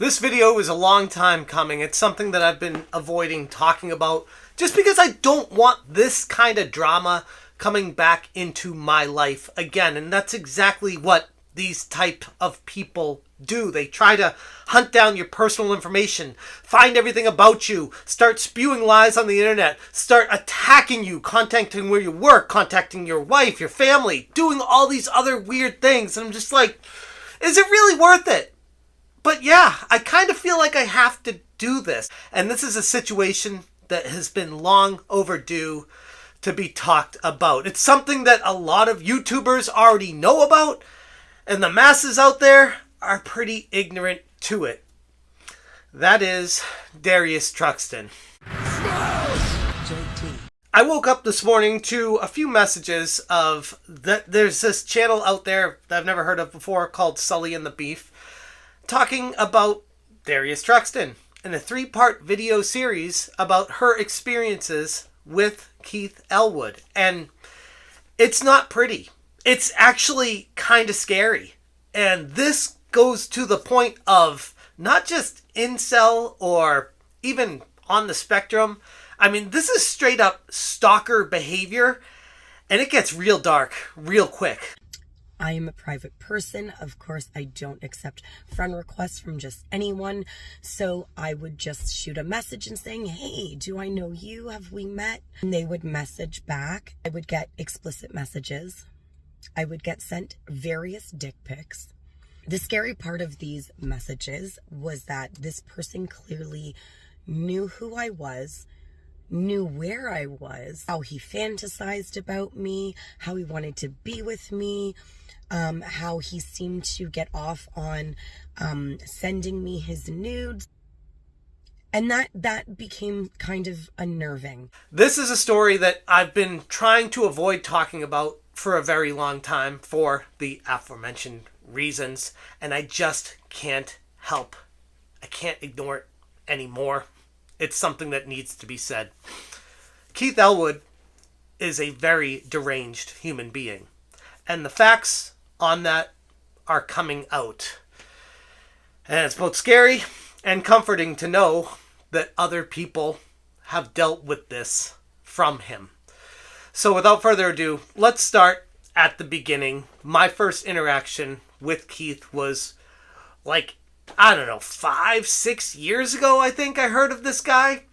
This video is a long time coming. It's something that I've been avoiding talking about just because I don't want this kind of drama coming back into my life again. And that's exactly what these type of people do. They try to hunt down your personal information, find everything about you, start spewing lies on the internet, start attacking you, contacting where you work, contacting your wife, your family, doing all these other weird things. And I'm just like, is it really worth it? But yeah, I kind of feel like I have to do this. And this is a situation that has been long overdue to be talked about. It's something that a lot of YouTubers already know about, and the masses out there are pretty ignorant to it. That is Darius Truxton. I woke up this morning to a few messages of that there's this channel out there that I've never heard of before called Sully and the Beef, talking about Darius Truxton in a 3-part video series about her experiences with Keith Elwood. And it's not pretty. It's actually kind of scary. And this goes to the point of not just incel or even on the spectrum. I mean, this is straight up stalker behavior, and it gets real dark real quick. I am a private person. Of course, I don't accept friend requests from just anyone. So I would just shoot a message and saying, hey, do I know you? Have we met? And they would message back. I would get explicit messages. I would get sent various dick pics. The scary part of these messages was that this person clearly knew who I was, knew where I was, how he fantasized about me, how he wanted to be with me, how he seemed to get off on sending me his nudes. And that became kind of unnerving. This is a story that I've been trying to avoid talking about for a very long time for the aforementioned reasons, and I just can't help. I can't ignore it anymore. It's something that needs to be said. Keith Elwood is a very deranged human being, and the facts on that are coming out. And it's both scary and comforting to know that other people have dealt with this from him. So without further ado, let's start at the beginning. My first interaction with Keith was like, I don't know, 5-6 years ago, I think I heard of this guy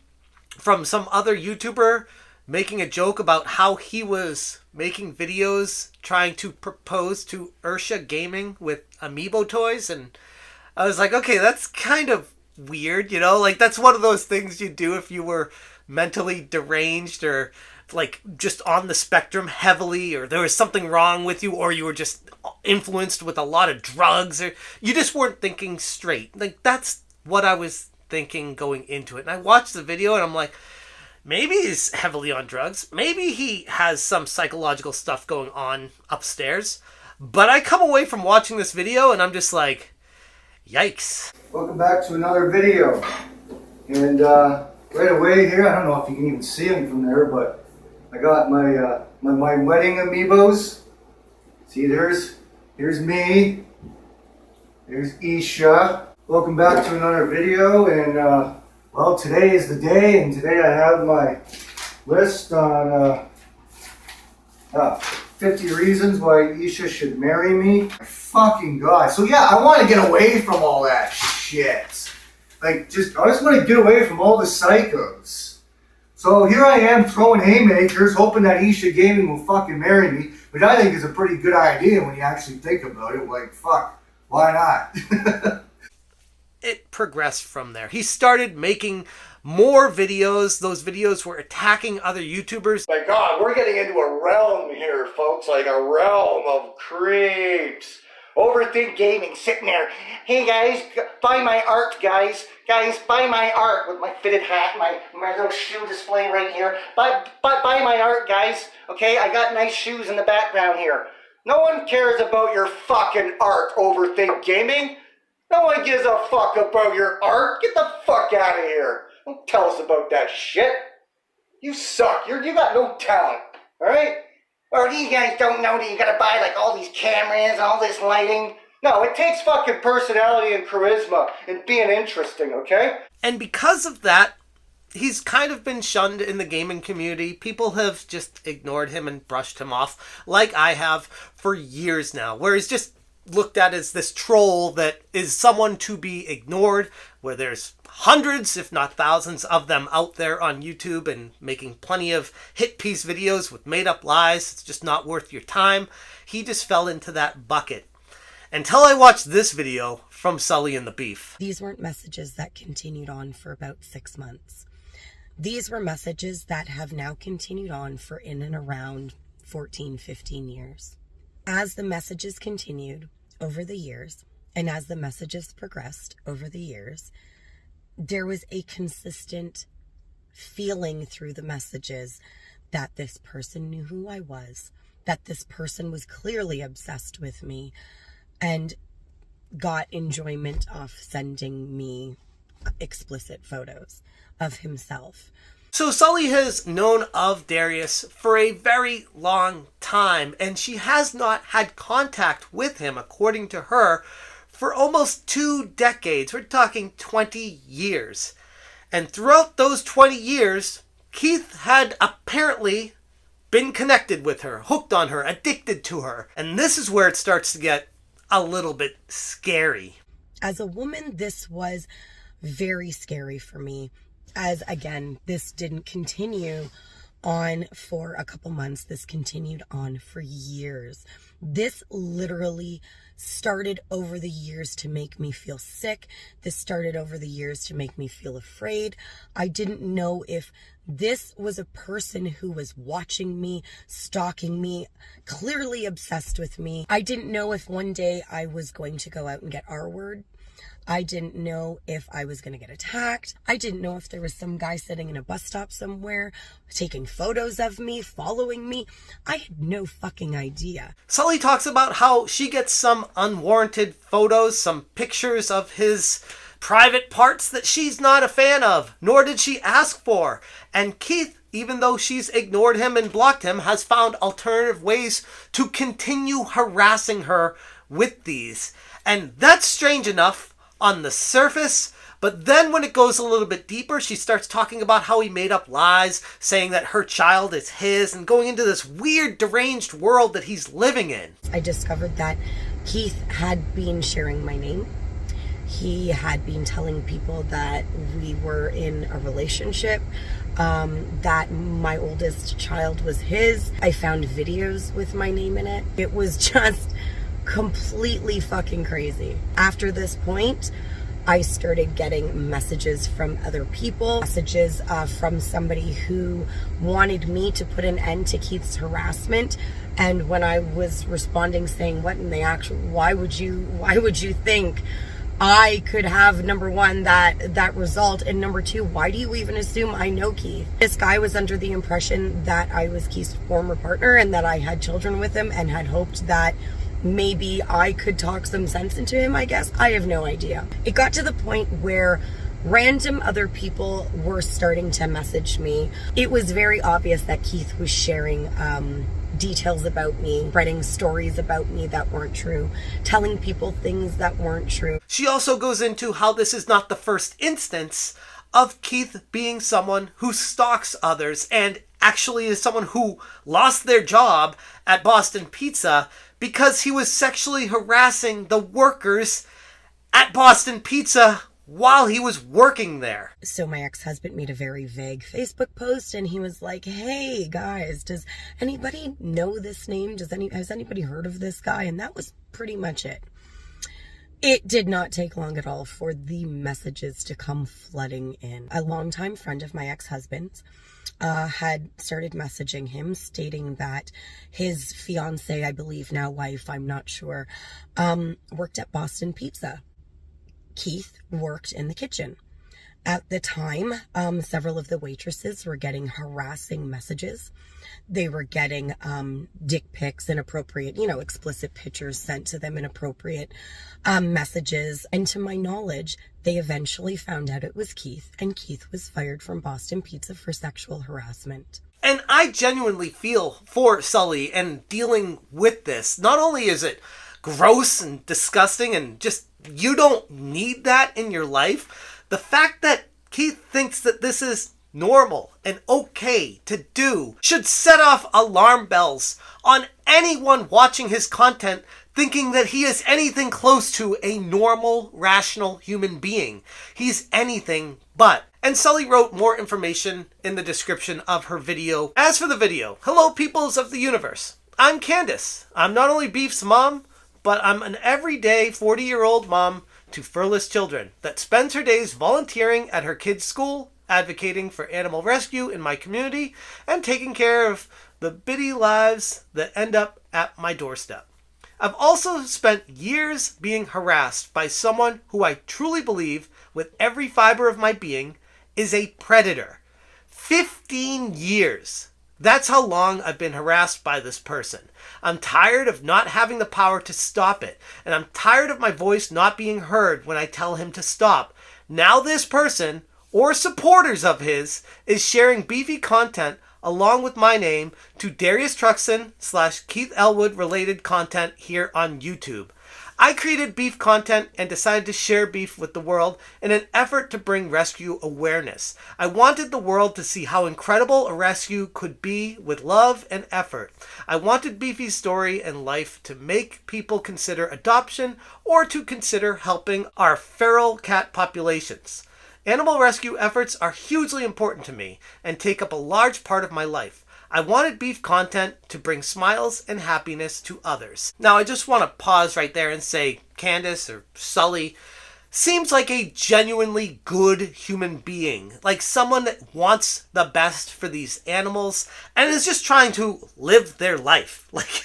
from some other YouTuber making a joke about how he was making videos trying to propose to Ursha Gaming with amiibo toys. And I was like, okay, that's kind of weird, you know? Like, that's one of those things you do if you were mentally deranged or like just on the spectrum heavily, or there was something wrong with you, or you were just influenced with a lot of drugs, or you just weren't thinking straight. Like, that's what I was thinking going into it. And I watched the video and I'm like, maybe he's heavily on drugs. Maybe he has some psychological stuff going on upstairs. But I come away from watching this video and I'm just like, yikes. Welcome back to another video. And right away here, I don't know if you can even see them from there, but I got my my wedding amiibos. See, here's me. There's Isha. Welcome back to another video, and well, today is the day, and today I have my list on 50 reasons why Isha should marry me. My fucking God. So yeah, I want to get away from all that shit. Like, I just want to get away from all the psychos. So here I am throwing haymakers, hoping that Isha Gaming will fucking marry me, which I think is a pretty good idea when you actually think about it. Like, fuck, why not? It progressed from there. He started making more videos. Those videos were attacking other YouTubers. My God, we're getting into a realm here, folks, like a realm of creeps. Overthink Gaming, sitting there. Hey guys, buy my art, guys. Guys, buy my art with my fitted hat, my little shoe display right here. Buy my art, guys. Okay, I got nice shoes in the background here. No one cares about your fucking art, Overthink Gaming. No one gives a fuck about your art. Get the fuck out of here. Don't tell us about that shit. You suck. You got no talent. Alright? Or these guys don't know that you gotta buy like all these cameras and all this lighting. No, it takes fucking personality and charisma and being interesting, okay? And because of that, he's kind of been shunned in the gaming community. People have just ignored him and brushed him off, like I have for years now, where he's just looked at as this troll that is someone to be ignored, where there's hundreds, if not thousands, of them out there on YouTube and making plenty of hit piece videos with made up lies. It's just not worth your time. He just fell into that bucket. Until I watched this video from Sully and the Beef. These weren't messages that continued on for about 6 months. These were messages that have now continued on for in and around 14, 15 years. As the messages continued over the years, and as the messages progressed over the years, there was a consistent feeling through the messages that this person knew who I was, that this person was clearly obsessed with me, and got enjoyment off sending me explicit photos of himself. So Sully has known of Darius for a very long time, and she has not had contact with him, according to her, for almost 2 decades. We're talking 20 years. And throughout those 20 years, Keith had apparently been connected with her, hooked on her, addicted to her. And this is where it starts to get a little bit scary. As a woman, this was very scary for me. As again, this didn't continue on for a couple months. This continued on for years. This literally started over the years to make me feel sick. This started over the years to make me feel afraid. I didn't know if this was a person who was watching me, stalking me, clearly obsessed with me. I didn't know if one day I was going to go out and get R-word. I didn't know if I was going to get attacked. I didn't know if there was some guy sitting in a bus stop somewhere, taking photos of me, following me. I had no fucking idea. Sully talks about how she gets some unwarranted photos, some pictures of his private parts that she's not a fan of, nor did she ask for. And Keith, even though she's ignored him and blocked him, has found alternative ways to continue harassing her with these. And that's strange enough on the surface, but then when it goes a little bit deeper, she starts talking about how he made up lies, saying that her child is his, and going into this weird, deranged world that he's living in. I discovered that Keith had been sharing my name. He had been telling people that we were in a relationship, that my oldest child was his. I found videos with my name in it. It was just completely fucking crazy. After this point, I started getting messages from other people, messages from somebody who wanted me to put an end to Keith's harassment. And when I was responding saying, what in the actual, why would you think I could have, number one, that result, and number two, why do you even assume I know Keith? This guy was under the impression that I was Keith's former partner and that I had children with him, and had hoped that maybe I could talk some sense into him, I guess. I have no idea. It got to the point where random other people were starting to message me. It was very obvious that Keith was sharing details about me, writing stories about me that weren't true, telling people things that weren't true. She also goes into how this is not the first instance of Keith being someone who stalks others, and actually is someone who lost their job at Boston Pizza because he was sexually harassing the workers at Boston Pizza while he was working there. So my ex-husband made a very vague Facebook post, and he was like, hey guys, does anybody know this name? Has anybody heard of this guy? And that was pretty much it. It did not take long at all for the messages to come flooding in. A longtime friend of my ex-husband's had started messaging him, stating that his fiance, I believe now wife, I'm not sure, worked at Boston Pizza. Keith worked in the kitchen. At the time, several of the waitresses were getting harassing messages. They were getting dick pics, inappropriate, explicit pictures sent to them, inappropriate messages. And to my knowledge, they eventually found out it was Keith, and Keith was fired from Boston Pizza for sexual harassment. And I genuinely feel for Sully and dealing with this. Not only is it gross and disgusting and just, you don't need that in your life. The fact that Keith thinks that this is normal and okay to do should set off alarm bells on anyone watching his content thinking that he is anything close to a normal, rational human being. He's anything but. And Sully wrote more information in the description of her video. As for the video, hello peoples of the universe. I'm Candace. I'm not only Beef's mom, but I'm an everyday 40-year-old mom to furless children that spends her days volunteering at her kids' school, advocating for animal rescue in my community, and taking care of the bitty lives that end up at my doorstep. I've also spent years being harassed by someone who I truly believe, with every fiber of my being, is a predator. 15 years. That's how long I've been harassed by this person. I'm tired of not having the power to stop it, and I'm tired of my voice not being heard when I tell him to stop. Now this person, or supporters of his, is sharing beefy content along with my name to Darius Truxton / Keith Elwood related content here on YouTube. I created beef content and decided to share beef with the world in an effort to bring rescue awareness. I wanted the world to see how incredible a rescue could be with love and effort. I wanted Beefy's story and life to make people consider adoption or to consider helping our feral cat populations. Animal rescue efforts are hugely important to me and take up a large part of my life. I wanted beef content to bring smiles and happiness to others. Now, I just want to pause right there and say Candace or Sully seems like a genuinely good human being, like someone that wants the best for these animals and is just trying to live their life. Like,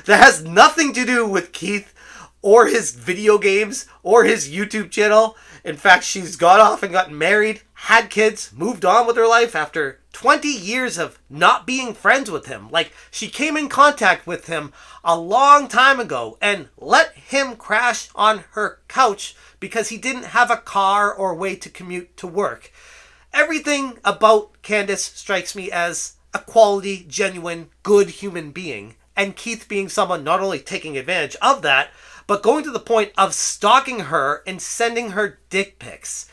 that has nothing to do with Keith or his video games or his YouTube channel. In fact, she's gone off and gotten married, had kids, moved on with her life after 20 years of not being friends with him. Like, she came in contact with him a long time ago and let him crash on her couch because he didn't have a car or way to commute to work. Everything about Candace strikes me as a quality, genuine, good human being. And Keith being someone not only taking advantage of that, but going to the point of stalking her and sending her dick pics.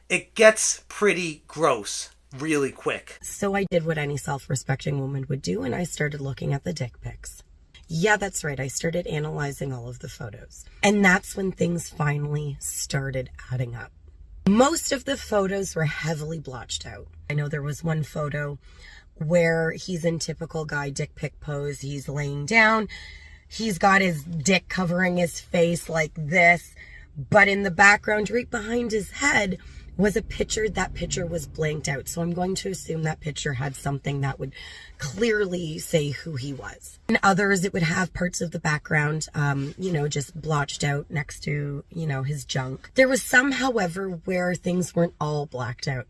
It gets pretty gross really quick. So I did what any self-respecting woman would do, and I started looking at the dick pics. Yeah, that's right. I started analyzing all of the photos. And that's when things finally started adding up. Most of the photos were heavily blotched out. I know there was one photo where he's in typical guy dick pic pose. He's laying down. He's got his dick covering his face like this, but in the background, right behind his head, was a picture. That picture was blanked out. So I'm going to assume that picture had something that would clearly say who he was. In others, it would have parts of the background, just blotched out next to, his junk. There was some, however, where things weren't all blacked out.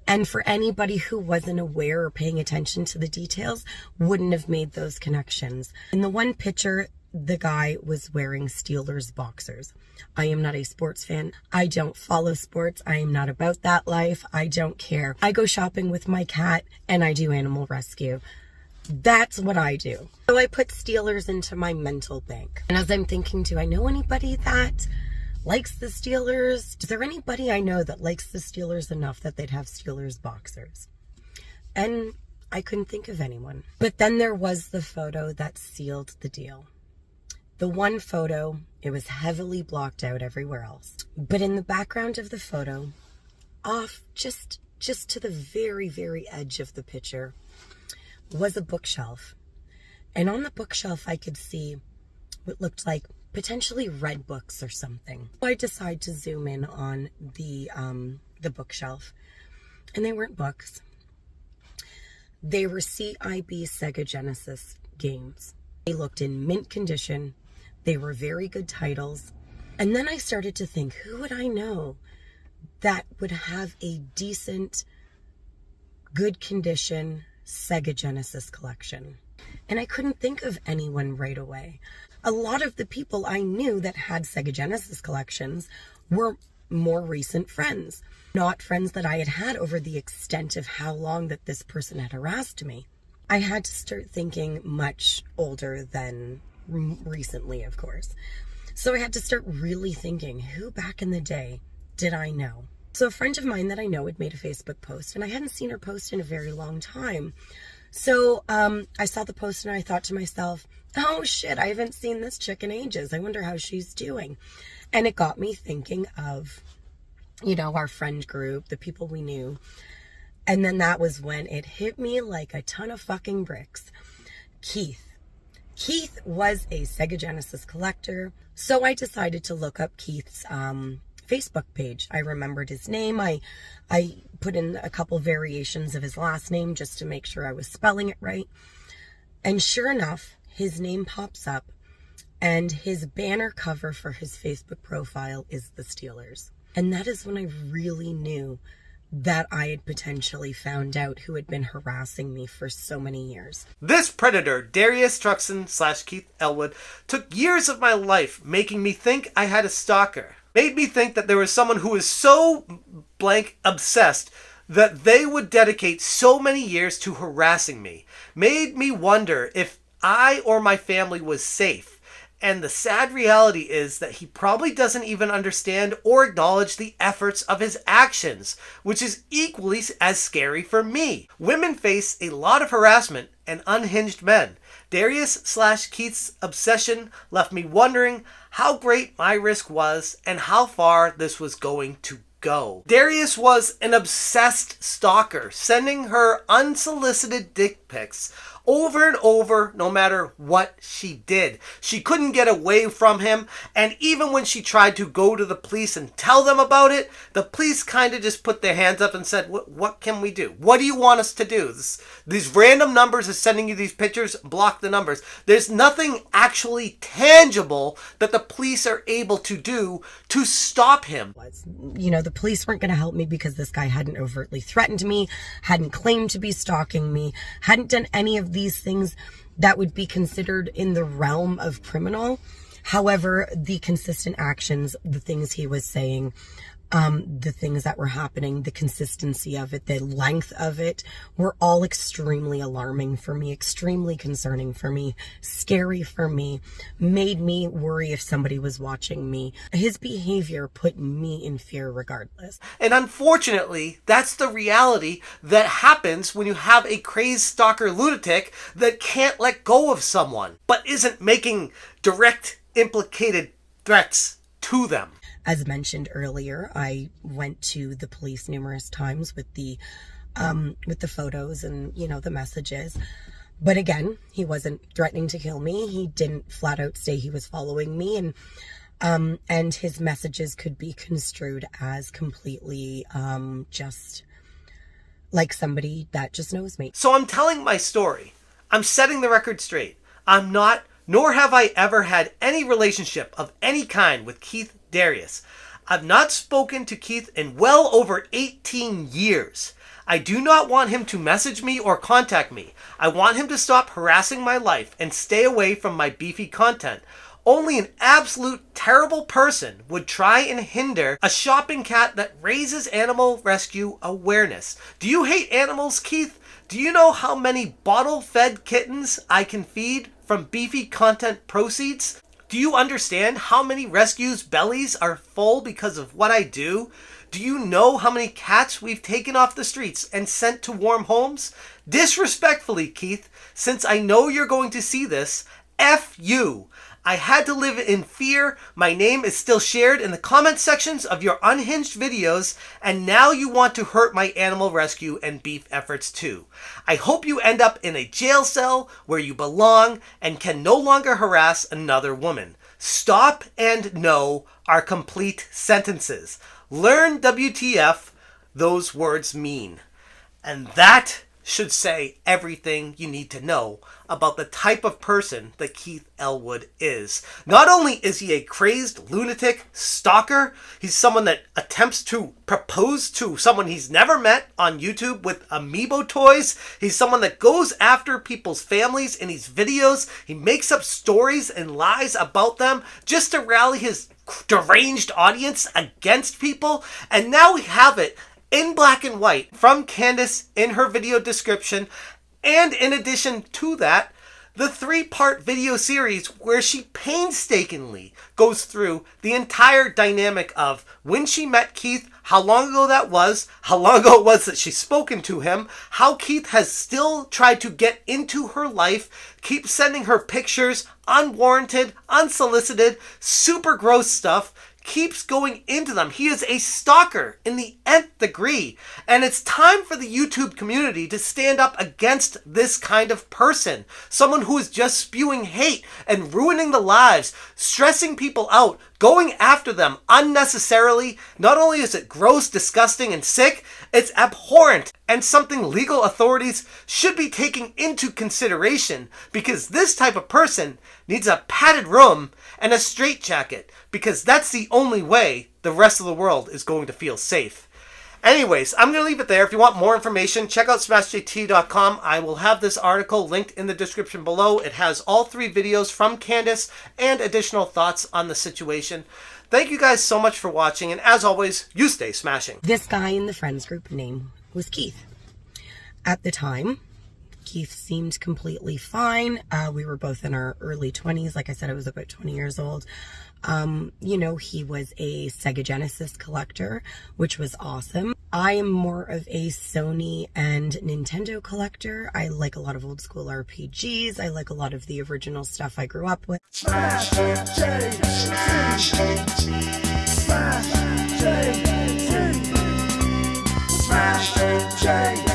And for anybody who wasn't aware or paying attention to the details, wouldn't have made those connections. In the one picture, the guy was wearing Steelers boxers. I am not a sports fan. I don't follow sports. I am not about that life. I don't care. I go shopping with my cat and I do animal rescue. That's what I do. So I put Steelers into my mental bank. And as I'm thinking, do I know anybody that likes the Steelers? Is there anybody I know that likes the Steelers enough that they'd have Steelers boxers? And I couldn't think of anyone. But then there was the photo that sealed the deal. The one photo, it was heavily blocked out everywhere else. But in the background of the photo, off just to the very, very edge of the picture, was a bookshelf. And on the bookshelf, I could see what looked like potentially read books or something. I decided to zoom in on the bookshelf, and they weren't books. They were CIB Sega Genesis games. They looked in mint condition. They were very good titles. And then I started to think, who would I know that would have a decent, good condition Sega Genesis collection? And I couldn't think of anyone right away. A lot of the people I knew that had Sega Genesis collections were more recent friends, not friends that I had had over the extent of how long that this person had harassed me. I had to start thinking much older than recently, of course. So I had to start really thinking, who back in the day did I know? So a friend of mine that I know had made a Facebook post, and I hadn't seen her post in a very long time. So I saw the post and I thought to myself, oh shit, I haven't seen this chick in ages. I wonder how she's doing. And it got me thinking of, our friend group, the people we knew. And then that was when it hit me like a ton of fucking bricks. Keith. Keith was a Sega Genesis collector. So I decided to look up Keith's Facebook page. I remembered his name. I put in a couple variations of his last name just to make sure I was spelling it right. And sure enough, his name pops up and his banner cover for his Facebook profile is the Steelers. And that is when I really knew that I had potentially found out who had been harassing me for so many years. This predator, Darius Truxton / Keith Elwood, took years of my life making me think I had a stalker. Made me think that there was someone who was so blank obsessed that they would dedicate so many years to harassing me. Made me wonder if I or my family was safe. And the sad reality is that he probably doesn't even understand or acknowledge the efforts of his actions, which is equally as scary for me. Women face a lot of harassment and unhinged men. Darius / Keith's obsession left me wondering how great my risk was and how far this was going to go. Darius was an obsessed stalker, sending her unsolicited dick pics over and over, no matter what she did. She couldn't get away from him, and even when she tried to go to the police and tell them about it, the police kind of just put their hands up and said, what can we do? What do you want us to do? These random numbers are sending you these pictures, block the numbers. There's nothing actually tangible that the police are able to do to stop him. The police weren't going to help me because this guy hadn't overtly threatened me, hadn't claimed to be stalking me, hadn't done any of these things that would be considered in the realm of criminal. However, the consistent actions, the things he was saying, the things that were happening, the consistency of it, the length of it, were all extremely alarming for me, extremely concerning for me, scary for me, made me worry if somebody was watching me. His behavior put me in fear regardless. And unfortunately, that's the reality that happens when you have a crazed stalker lunatic that can't let go of someone, but isn't making direct implicated threats to them. As mentioned earlier, I went to the police numerous times with the photos and, the messages. But again, he wasn't threatening to kill me. He didn't flat out say he was following me. And his messages could be construed as completely just like somebody that just knows me. So I'm telling my story. I'm setting the record straight. I'm not, nor have I ever had any relationship of any kind with Keith Darius. I've not spoken to Keith in well over 18 years. I do not want him to message me or contact me. I want him to stop harassing my life and stay away from my beefy content. Only an absolute terrible person would try and hinder a shopping cat that raises animal rescue awareness. Do you hate animals, Keith? Do you know how many bottle-fed kittens I can feed from beefy content proceeds? Do you understand how many rescues' bellies are full because of what I do? Do you know how many cats we've taken off the streets and sent to warm homes? Disrespectfully, Keith, since I know you're going to see this, F you. I had to live in fear. My name is still shared in the comment sections of your unhinged videos, and now you want to hurt my animal rescue and beef efforts too. I hope you end up in a jail cell where you belong and can no longer harass another woman. Stop and no are complete sentences. Learn WTF those words mean. And that should say everything you need to know about the type of person that Keith Elwood is. Not only is he a crazed lunatic stalker, he's someone that attempts to propose to someone he's never met on YouTube with amiibo toys. He's someone that goes after people's families in his videos. He makes up stories and lies about them just to rally his deranged audience against people. And now we have it in black and white from Candace in her video description. And in addition to that, The 3-part video series where she painstakingly goes through the entire dynamic of when she met Keith, how long ago that was, how long ago it was that she's spoken to him, how Keith has still tried to get into her life, keeps sending her pictures, unwarranted, unsolicited, super gross stuff, keeps going into them. He is a stalker in the nth degree. And it's time for the YouTube community to stand up against this kind of person. Someone who is just spewing hate and ruining the lives, stressing people out, going after them unnecessarily. Not only is it gross, disgusting, and sick, it's abhorrent and something legal authorities should be taking into consideration, because this type of person needs a padded room and a straitjacket, because that's the only way the rest of the world is going to feel safe. Anyways, I'm going to leave it there. If you want more information, check out smashjt.com. I will have this article linked in the description below. It has all 3 videos from Candace and additional thoughts on the situation. Thank you guys so much for watching, and as always, you stay smashing. This guy in the friends group name was Keith. At the time, Keith seemed completely fine. We were both in our early 20s. Like I said, I was about 20 years old. You know, he was a Sega Genesis collector, which was awesome. I am more of a Sony and Nintendo collector. I like a lot of old school RPGs. I like a lot of the original stuff I grew up with. Smash JT. Smash JT. Smash JT.